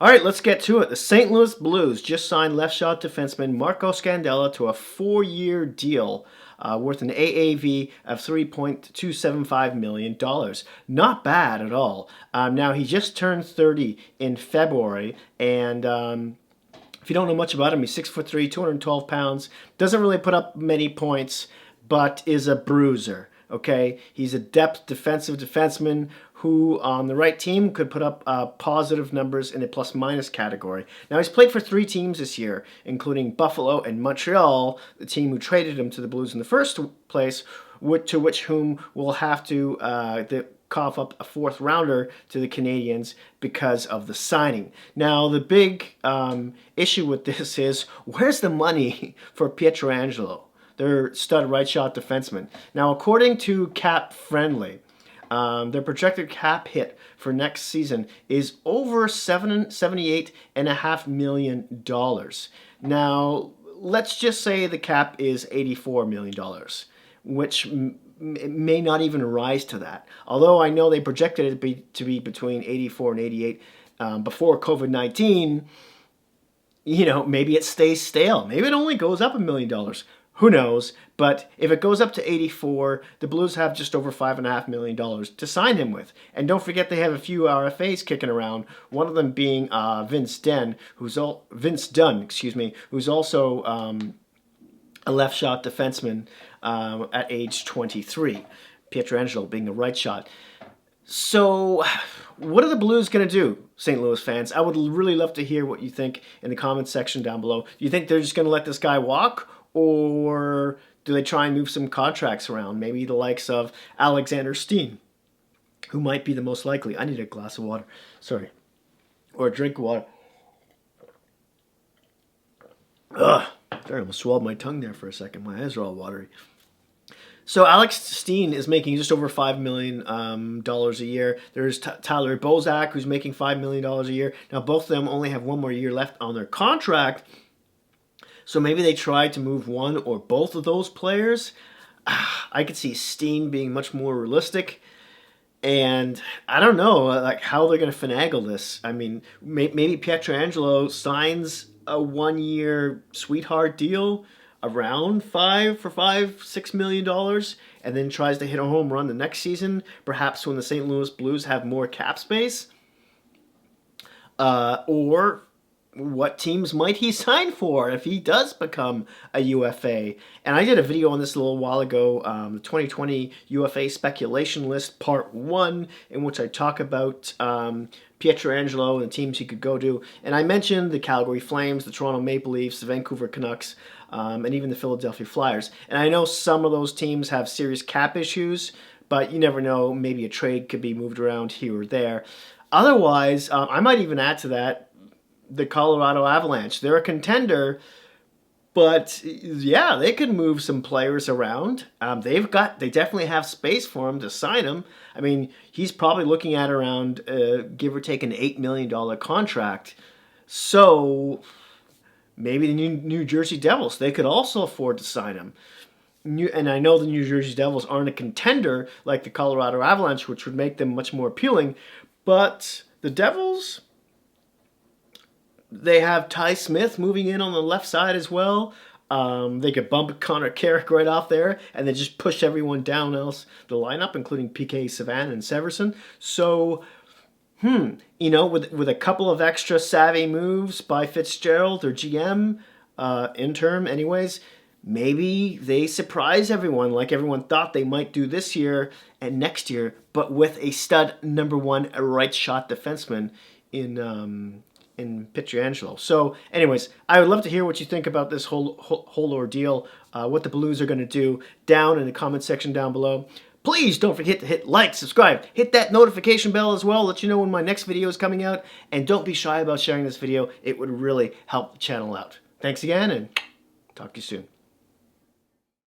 All right, let's get to it. The St. Louis Blues just signed left shot defenseman Marco Scandella to a 4-year deal worth an AAV of $3.275 million. Not bad at all. Now, he just turned 30 in February, and if you don't know much about him, he's 6'3", 212 pounds, doesn't really put up many points, but is a bruiser. Okay, he's a depth defensive defenseman who on the right team could put up positive numbers in a plus-minus category. Now, he's played for 3 teams this year, including Buffalo and Montreal, the team who traded him to the Blues in the first place, to which whom will have to cough up a 4th rounder to the Canadiens because of the signing. Now, the big issue with this is, where's the money for Pietrangelo, their stud right shot defenseman? Now, according to Cap Friendly, their projected cap hit for next season is over $78.5 million. Now, let's just say the cap is $84 million, which may not even rise to that. Although I know they projected it to be between 84 and 88 before COVID-19. You know, maybe it stays stale. Maybe it only goes up $1 million. Who knows? But if it goes up to 84, the Blues have just over $5.5 million to sign him with. And don't forget they have a few RFAs kicking around. One of them being Vince Dunn, who's also a left shot defenseman at age 23. Pietrangelo being a right shot. So, what are the Blues going to do, St. Louis fans? I would really love to hear what you think in the comments section down below. Do you think they're just going to let this guy walk? Or do they try and move some contracts around? Maybe the likes of Alexander Steen, who might be the most likely. I need a glass of water. Sorry. Or a drink of water. Ugh. I almost swallowed my tongue there for a second. My eyes are all watery. So Alex Steen is making just over $5 million a year. There's Tyler Bozak, who's making $5 million a year. Now, both of them only have 1 more year left on their contract. So maybe they tried to move one or both of those players. I could see Steen being much more realistic. And I don't know like how they're going to finagle this. I mean, maybe Pietrangelo signs a 1-year sweetheart deal around $6 million, and then tries to hit a home run the next season, perhaps when the St. Louis Blues have more cap space. Or what teams might he sign for if he does become a UFA? And I did a video on this a little while ago, the 2020 UFA speculation list, part 1, in which I talk about Pietrangelo and the teams he could go to. And I mentioned the Calgary Flames, the Toronto Maple Leafs, the Vancouver Canucks, and even the Philadelphia Flyers. And I know some of those teams have serious cap issues, but you never know. Maybe a trade could be moved around here or there. Otherwise, I might even add to that the Colorado Avalanche. They're a contender, but yeah, they could move some players around. They definitely have space for him to sign him. I mean, he's probably looking at around, give or take, an $8 million contract. So maybe the New Jersey Devils, they could also afford to sign him. And I know the New Jersey Devils aren't a contender like the Colorado Avalanche, which would make them much more appealing. But the Devils, they have Ty Smith moving in on the left side as well. They could bump Connor Carrick right off there and then just push everyone down else the lineup, including PK Subban and Severson. So, you know, with a couple of extra savvy moves by Fitzgerald or GM, interim anyways, maybe they surprise everyone like everyone thought they might do this year and next year, but with a stud #1 right shot defenseman in Pietrangelo. So anyways, I would love to hear what you think about this whole ordeal, what the Blues are going to do down in the comment section down below. Please don't forget to hit like, subscribe, hit that notification bell as well, let you know when my next video is coming out, and don't be shy about sharing this video. It would really help the channel out. Thanks again, and talk to you soon.